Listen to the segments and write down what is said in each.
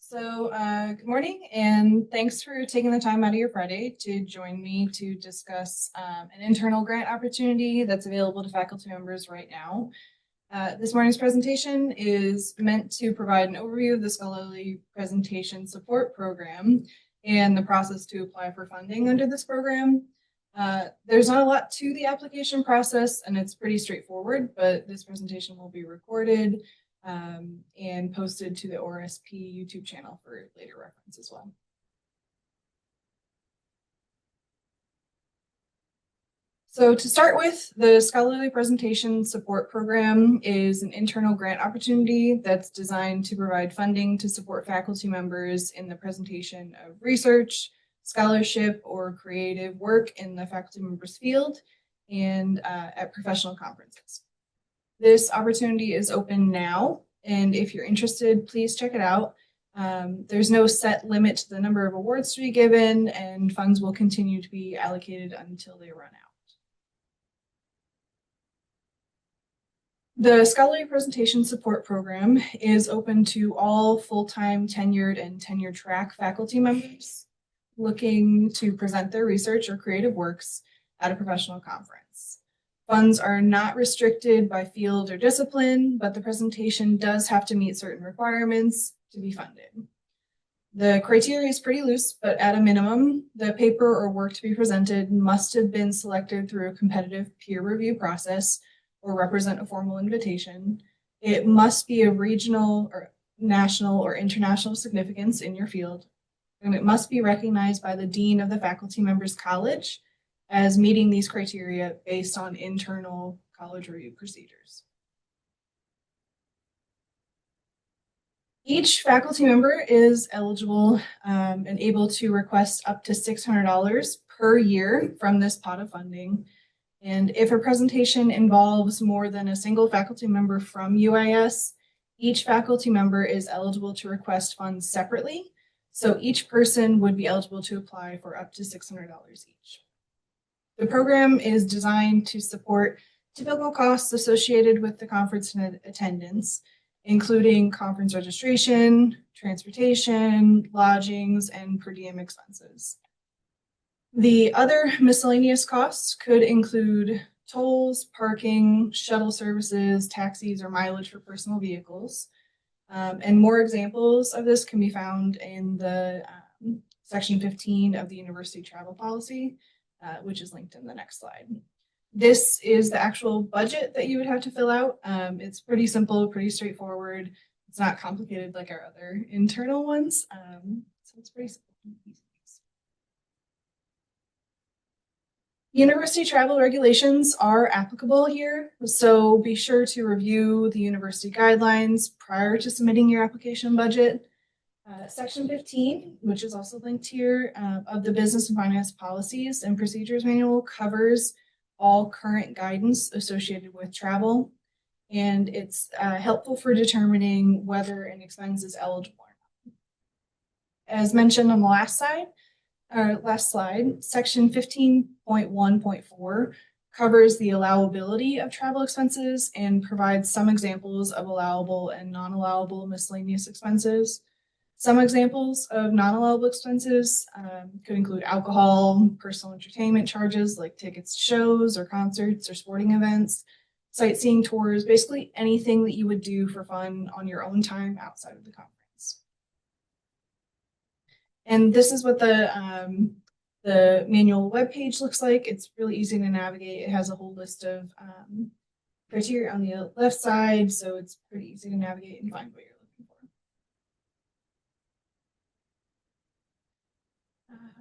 Good morning, and thanks for taking the time out of your Friday to join me to discuss an internal grant opportunity that's available to faculty members right now. This morning's presentation is meant to provide an overview of the Scholarly Presentation Support Program and the process to apply for funding under this program. There's not a lot to the application process, and it's pretty straightforward, but this presentation will be recorded and posted to the ORSP YouTube channel for later reference as well. So to start with, the Scholarly Presentation Support Program is an internal grant opportunity that's designed to provide funding to support faculty members in the presentation of research, scholarship, or creative work in the faculty members field and at professional conferences. This opportunity is open now, and if you're interested, please check it out. There's no set limit to the number of awards to be given, and funds will continue to be allocated until they run out. The Scholarly Presentation Support Program is open to all full-time tenured and tenure-track faculty members looking to present their research or creative works at a professional conference. Funds are not restricted by field or discipline, but the presentation does have to meet certain requirements to be funded. The criteria is pretty loose, but at a minimum, the paper or work to be presented must have been selected through a competitive peer review process or represent a formal invitation. It must be of regional or national or international significance in your field, and it must be recognized by the dean of the faculty members college as meeting these criteria based on internal college review procedures. Each faculty member is eligible and able to request up to $600 per year from this pot of funding. And if a presentation involves more than a single faculty member from UIS, each faculty member is eligible to request funds separately. So each person would be eligible to apply for up to $600 each. The program is designed to support typical costs associated with the conference and attendance, including conference registration, transportation, lodgings, and per diem expenses. The other miscellaneous costs could include tolls, parking, shuttle services, taxis, or mileage for personal vehicles. And more examples of this can be found in the section 15 of the university travel policy, which is linked in the next slide. This is the actual budget that you would have to fill out. It's pretty simple, pretty straightforward. It's not complicated like our other internal ones. So it's pretty simple. University travel regulations are applicable here, so be sure to review the university guidelines prior to submitting your application budget. Section 15, which is also linked here, of the Business and Finance Policies and Procedures Manual covers all current guidance associated with travel, and it's helpful for determining whether an expense is eligible or not. As mentioned on the last slide, section 15.1.4 covers the allowability of travel expenses and provides some examples of allowable and non-allowable miscellaneous expenses. Some examples of non-allowable expenses could include alcohol, personal entertainment charges like tickets to shows or concerts or sporting events, sightseeing tours, basically anything that you would do for fun on your own time outside of the conference. And this is what the manual webpage looks like. It's really easy to navigate. It has a whole list of criteria on the left side, so it's pretty easy to navigate and find what you're looking for.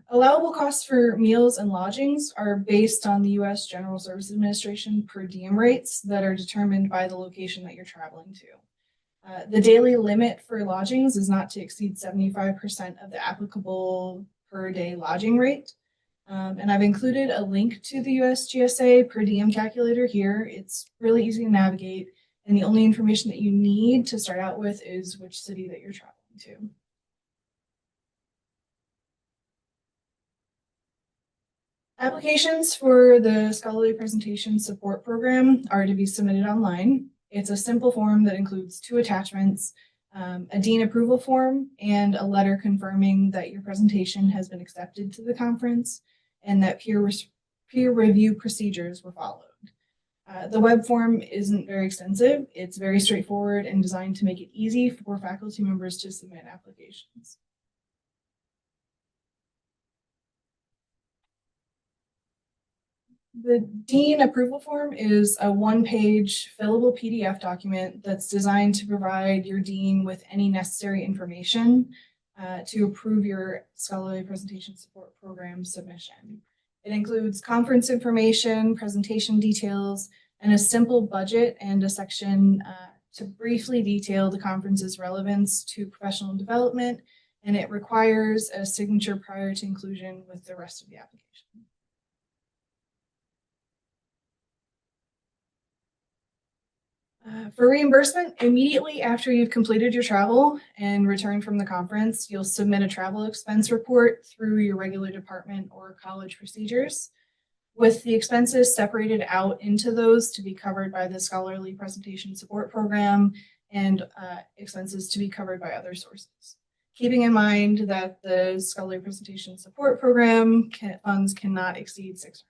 Allowable costs for meals and lodgings are based on the U.S. General Services Administration per diem rates that are determined by the location that you're traveling to. The daily limit for lodgings is not to exceed 75% of the applicable per day lodging rate. And I've included a link to the USGSA per diem calculator here. It's really easy to navigate, and the only information that you need to start out with is which city that you're traveling to. Applications for the Scholarly Presentation Support Program are to be submitted online. It's a simple form that includes 2 attachments, a dean approval form, and a letter confirming that your presentation has been accepted to the conference and that peer review procedures were followed. The web form isn't very extensive. It's very straightforward and designed to make it easy for faculty members to submit applications. The dean approval form is a one-page fillable PDF document that's designed to provide your dean with any necessary information to approve your scholarly presentation support program submission. It includes conference information, presentation details, and a simple budget and a section to briefly detail the conference's relevance to professional development, and it requires a signature prior to inclusion with the rest of the application. For reimbursement, immediately after you've completed your travel and returned from the conference, you'll submit a travel expense report through your regular department or college procedures, with the expenses separated out into those to be covered by the Scholarly Presentation Support Program and expenses to be covered by other sources. Keeping in mind that the Scholarly Presentation Support Program funds cannot exceed $600.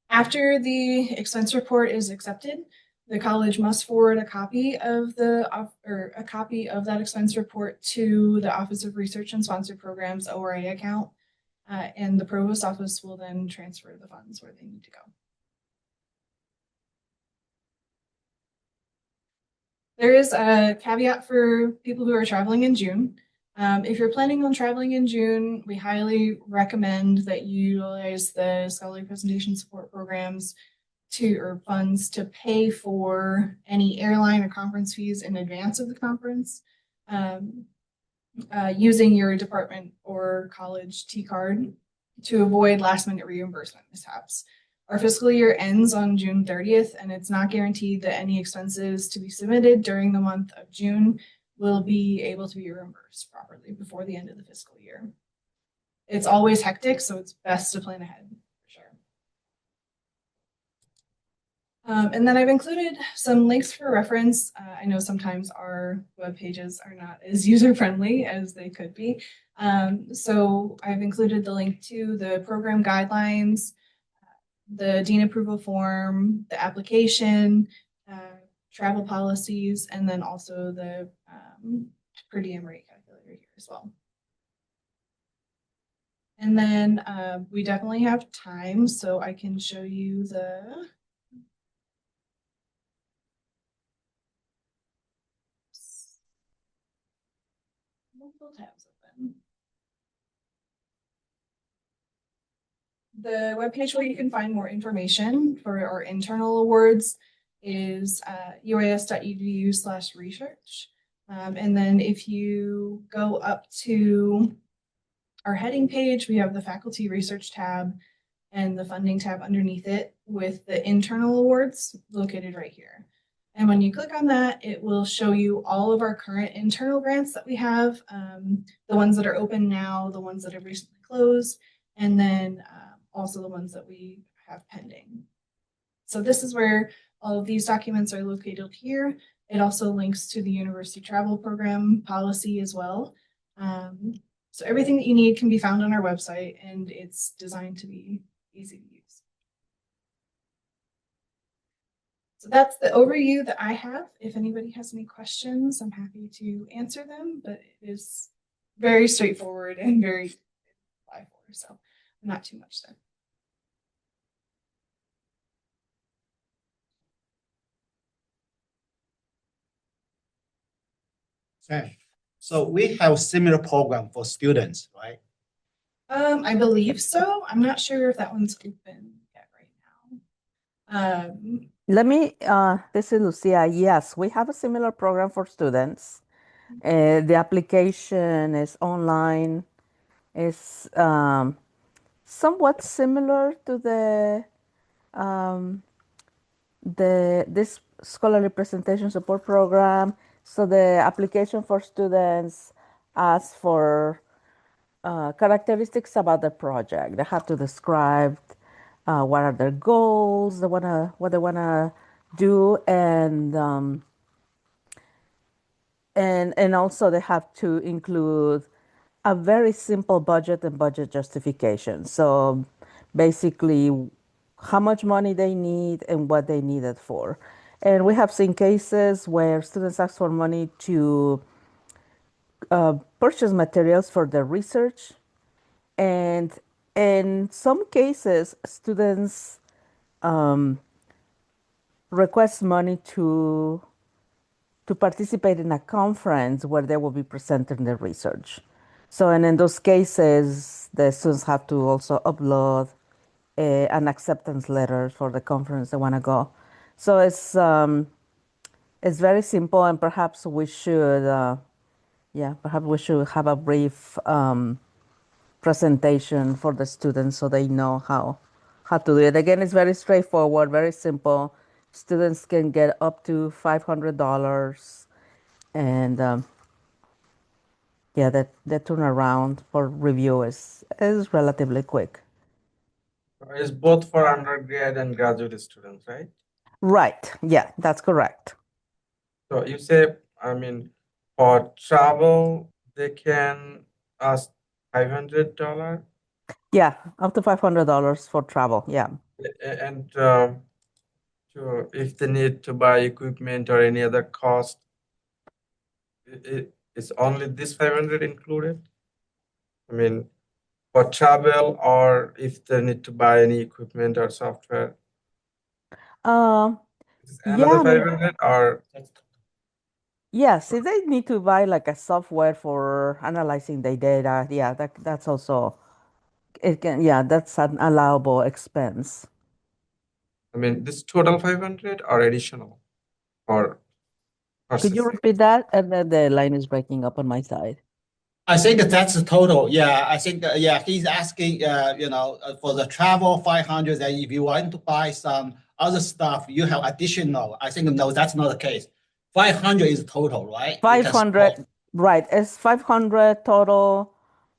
After the expense report is accepted, the college must forward a copy of that expense report to the Office of Research and Sponsored Programs ORA account, and the provost office will then transfer the funds where they need to go. There is a caveat for people who are traveling in June. If you're planning on traveling in June, we highly recommend that you utilize the scholarly presentation support programs or funds to pay for any airline or conference fees in advance of the conference, using your department or college T-card to avoid last-minute reimbursement mishaps. Our fiscal year ends on June 30th, and it's not guaranteed that any expenses to be submitted during the month of June will be able to be reimbursed properly before the end of the fiscal year. It's always hectic, so it's best to plan ahead, for sure. And then I've included some links for reference. I know sometimes our web pages are not as user-friendly as they could be. So I've included the link to the program guidelines, the dean approval form, the application, travel policies, and then also the per diem rate calculator here as well. And then we definitely have time, so I can show you the multiple tabs open. The webpage where you can find more information for our internal awards is uis.edu/research. And then if you go up to our heading page, we have the faculty research tab and the funding tab underneath it with the internal awards located right here. And when you click on that, it will show you all of our current internal grants that we have, the ones that are open now, the ones that have recently closed, and then also the ones that we have pending. So this is where all of these documents are located here. It also links to the university travel program policy as well. So everything that you need can be found on our website, and it's designed to be easy to use. So that's the overview that I have. If anybody has any questions, I'm happy to answer them, but it is very straightforward and very apply for, so not too much there. Okay, so we have similar program for students, right? I believe so. I'm not sure if that one's open yet right now. This is Lucia. Yes, we have a similar program for students. The application is online. It's somewhat similar to this scholarly presentation support program. So the application for students asks for characteristics about the project. They have to describe what are their goals, what they wanna do, and And also they have to include a very simple budget and budget justification. So basically, how much money they need and what they need it for. And we have seen cases where students ask for money to purchase materials for their research. And in some cases, students request money to participate in a conference where they will be presenting their research. So, and in those cases, the students have to also upload an acceptance letter for the conference they want to go. So it's very simple, and perhaps we should, perhaps we should have a brief presentation for the students so they know how to do it. Again, it's very straightforward, very simple. Students can get up to $500, and the turnaround for review is relatively quick. It's both for undergrad and graduate students, right? Right. Yeah, that's correct. So you say, I mean, for travel, they can ask $500, Yeah, up to $500 for travel. Yeah. and if they need to buy equipment or any other cost, it's only this 500 included? I mean, for travel, or if they need to buy any equipment or software, Um, is yeah, another I mean, 500, or yes, if they need to buy like a software for analyzing the data, yeah, that's also it can, yeah, that's an allowable expense. I mean, this total 500 or additional or Could you processing? repeat that? And then the line is breaking up on my side. I think that's the total. Yeah, I think, he's asking, for the travel 500, and if you want to buy some other stuff, you have additional. I think, no, that's not the case. 500 is total, right? You can 500, right, it's 500 total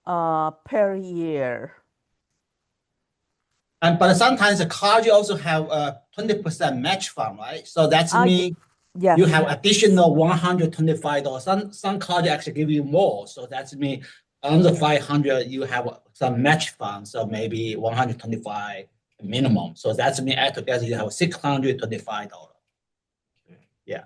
per year. but sometimes the college also have a 20% match fund, right? So that's mean Yes. you have additional $125. Some college actually give you more. So that's mean under 500, you have some match fund. So maybe 125 minimum. So that's mean add together you have $625. Yeah.